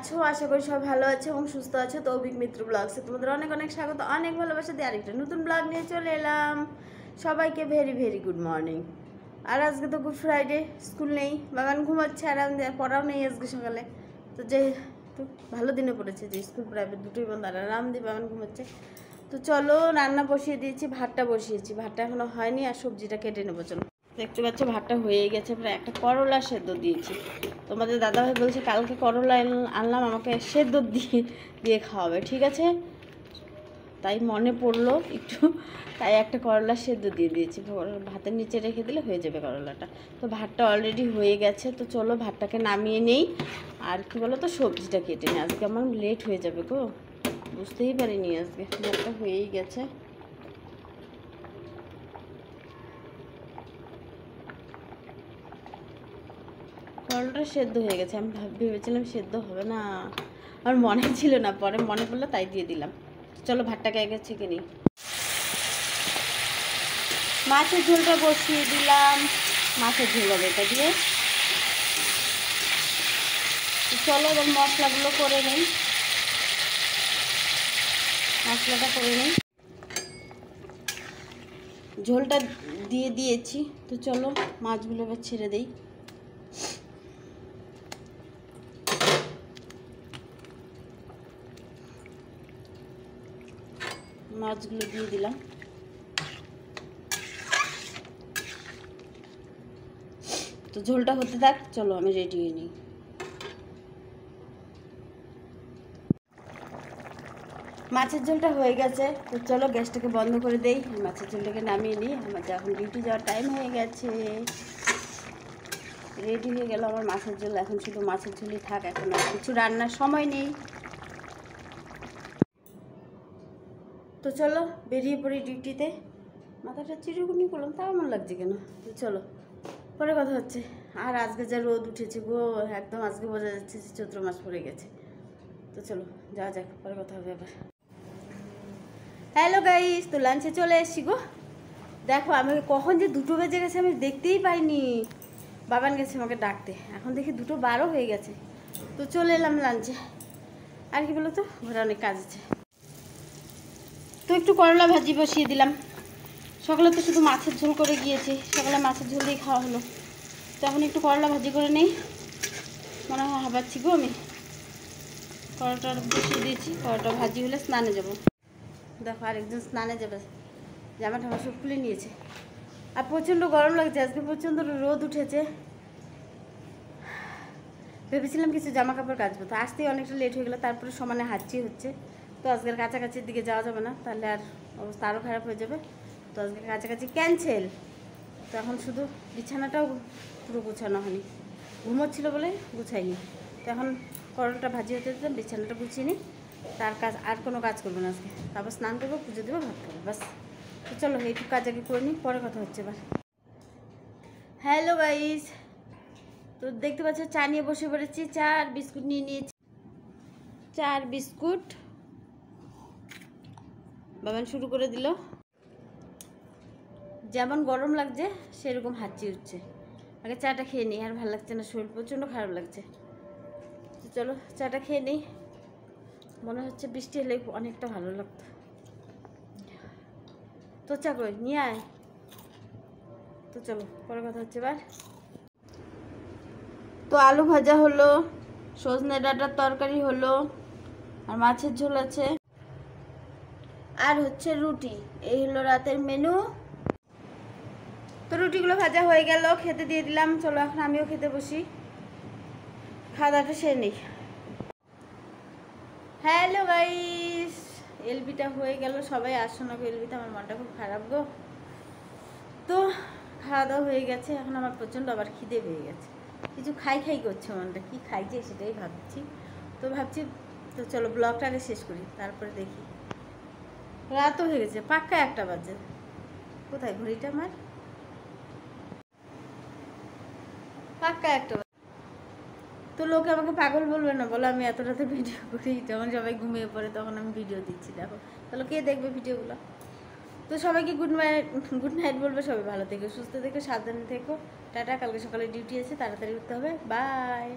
আছো? আশা করি সব ভালো আছে এবং সুস্থ আছো। তৌফিক মিত্র ব্লগসে তোমাদের অনেক অনেক স্বাগত, অনেক ভালোবাসা দিয়ে আরেকটা নতুন ব্লগ নিয়ে চলে এলাম। সবাইকে ভেরি ভেরি গুড মর্নিং। আর আজকে তো গুড ফ্রাইডে, স্কুল নেই, বাগান ঘুমাচ্ছে, আর পড়াও নেই আজকে সকালে। তো যেহেতু ভালো দিনে পড়েছে যে স্কুল প্রাইভেট দুটোই বন্ধ, আর আরাম দিয়ে বাগান ঘুমাচ্ছে। তো চলো, রান্না বসিয়ে দিয়েছি, ভাতটা বসিয়েছি, ভাতটা এখনো হয়নি, আর সবজিটা কেটে নেবো। চলো, দেখতে পাচ্ছ ভাতটা হয়ে গেছে, প্রায় একটা করলা সেদ্ধ দিয়েছি। তোমাদের দাদাভাই বলছে কালকে করলা আনলাম, আমাকে সেদ্ধ দিয়ে দিয়ে খাওয়াবে, ঠিক আছে? তাই মনে পড়লো একটু, তাই একটা করলা সেদ্ধ দিয়ে দিয়েছি, ভাতের নিচে রেখে দিলে হয়ে যাবে করলাটা। তো ভাতটা অলরেডি হয়ে গেছে। তো চলো ভাতটাকে নামিয়ে নেই, আর কি বলো তো, সবজিটা কেটে নিই, আজকে আমার লেট হয়ে যাবে গো, বুঝতেই পারিনি আজকে। ভাতটা হয়েই গেছে। করলাটা সেদ্ধ হয়ে গেছে, আমি ভেবেছিলাম সেদ্ধ হবে না, আমার মনে ছিল না, পরে মনে পড়লো তাই দিয়ে দিলাম। চলো ভাতটাকে আগে ছেঁকে নিই। মাছের ঝোলটা বসিয়ে দিলাম, মাছের ঝোল হবে এটা দিয়ে। চলো এবার মশলাগুলো করে নিই, মশলাটা করে নিই। ঝোলটা দিয়ে দিয়েছি, তো চলো মাছগুলো এবার ছেড়ে দিই। মাছগুলো দিয়ে দিলাম। তো ঝোলটা হতে থাক, চলো আমি রেডি হয়ে নিই। মাছের ঝোলটা হয়ে গেছে, তো চলো গ্যাসটাকে বন্ধ করে দেই, মাছের ঝোলটাকে নামিয়ে নিই। আমার এখন ডিউটি যাওয়ার টাইম হয়ে গেছে, রেডি হয়ে গেল আমার মাছের ঝোল। এখন শুধু মাছের ঝোলই থাক, এখন আর কিছু রান্নার সময় নেই। তো চলো বেরিয়ে পড়ি ডিউটিতে। মাথাটা চিরুকুনি করলাম, তাও আমার লাগছে কেন? তো চলো পরে কথা হচ্ছে। আর আজকে যা রোদ উঠেছে গো, একদম আজকে বোঝা যাচ্ছে যে চৈত্র মাস পড়ে গেছে। তো চলো যাওয়া যাক, পরে কথা হবে আবার। হ্যালো গাইস, তো লাঞ্চে চলে এসছি গো। দেখো আমি কখন যে 2টো বেজে গেছে আমি দেখতেই পাইনি, বাবান গেছে আমাকে ডাকতে, এখন দেখি 2:12 হয়ে গেছে। তো চলে এলাম লাঞ্চে। আর কি বলো তো, ঘরে অনেক কাজ আছে। তো একটু করলা ভাজি বসিয়ে দিলাম। সকালে তো শুধু মাছের ঝোল করে গিয়েছি, সকালে মাছের ঝোল দিয়ে খাওয়া হলো। তো এখন একটু করলা ভাজি করে নেই, মনে হয় হাবাচ্ছি গো আমি। করলাটা বসিয়ে দিয়েছি, করলাটা ভাজি হলে স্নানে যাব। দেখো আরেকজন স্নানে যাবে, জামা ঠামা সব খুলে নিয়েছে। আর প্রচণ্ড গরম লাগছে, আজকে প্রচণ্ড রোদ উঠেছে। ভেবেছিলাম কিছু জামা কাপড় কাচবো, তো আসতেই অনেকটা লেট হয়ে গেলো, তারপরে সমানে হাঁচি হচ্ছে। তো আজকের কাছাকাছির দিকে যাওয়া যাবে না, তাহলে আর অবস্থা আরও খারাপ হয়ে যাবে। তো আজকে কাছাকাছি ক্যান্সেল। তো এখন শুধু বিছানাটাও পুরো গুছানো হয়নি, ঘুমোচ্ছিল বলে গুছাইনি। তো এখন করলাটা ভাজি হতে দিতাম, বিছানাটা গুছিয়ে নিই, তার কাজ আর কোনো কাজ করবো না আজকে। তারপর স্নান করবো, পুজো দেবো, ভাত খাবো, বাস। তো চলো এইটুকু কাজ আগে করে নিই, পরে কথা হচ্ছে এবার। হ্যালো গাইস, তো দেখতে পাচ্ছ চা নিয়ে বসে পড়েছি, চা আর বিস্কুট নিয়ে নিয়েছি। চা আর বিস্কুট বাবান শুরু করে দিল। যেমন গরম লাগছে সেরকম হাঁচি উঠছে। আগে চাটা খেয়ে নিই, আর ভালো লাগছে না, শরীর প্রচণ্ড খারাপ লাগছে। তো চলো চাটা খেয়ে নিই, মনে হচ্ছে বৃষ্টি হলে অনেকটা ভালো লাগতো। তো চা কই নিয়ে আয়। তো চলো পরে কথা হচ্ছে এবার। তো আলু ভাজা হলো, সজনে ডাঁটার তরকারি হলো, আর মাছের ঝোল আছে, আর হচ্ছে রুটি। এই হলো রাতের মেনু। তো রুটিগুলো ভাজা হয়ে গেল, খেতে দিয়ে দিলাম। চলো এখন আমিও খেতে বসি, খাওয়া দাওয়াটা সেরে নিই। হ্যালো গাইস, এলবিটা হয়ে গেল, সবাই আসো না গো এলবিতে, আমার মনটা খুব খারাপ গো। তো খাওয়া দাওয়া হয়ে গেছে, এখন আমার প্রচণ্ড আবার খিদে পেয়ে গেছে, কিছু খাই খাই করছে মনটা, কি খাইছে সেটাই ভাবছি। তো ভাবছি তো চলো ব্লগটা আগে শেষ করি, তারপরে দেখি। রাতও হয়ে গেছে, পাক্কা 1টা বাজে। কোথায় ঘড়িটা আমার? পাক্কা 1টা বাজে। তো লোকে আমাকে পাগল বলবে না বলো, আমি এত রাতে ভিডিও করি, যখন সবাই ঘুমিয়ে পড়ে তখন আমি ভিডিও দিচ্ছি, দেখো তাহলে কে দেখবে ভিডিওগুলো? তো সবাইকে গুড নাইট বলবে, সবাই ভালো থেকো, সুস্থ থেকো, সাবধানে থেকো, টাটা। কালকে সকালে ডিউটি আছে, তাড়াতাড়ি উঠতে হবে, বাই।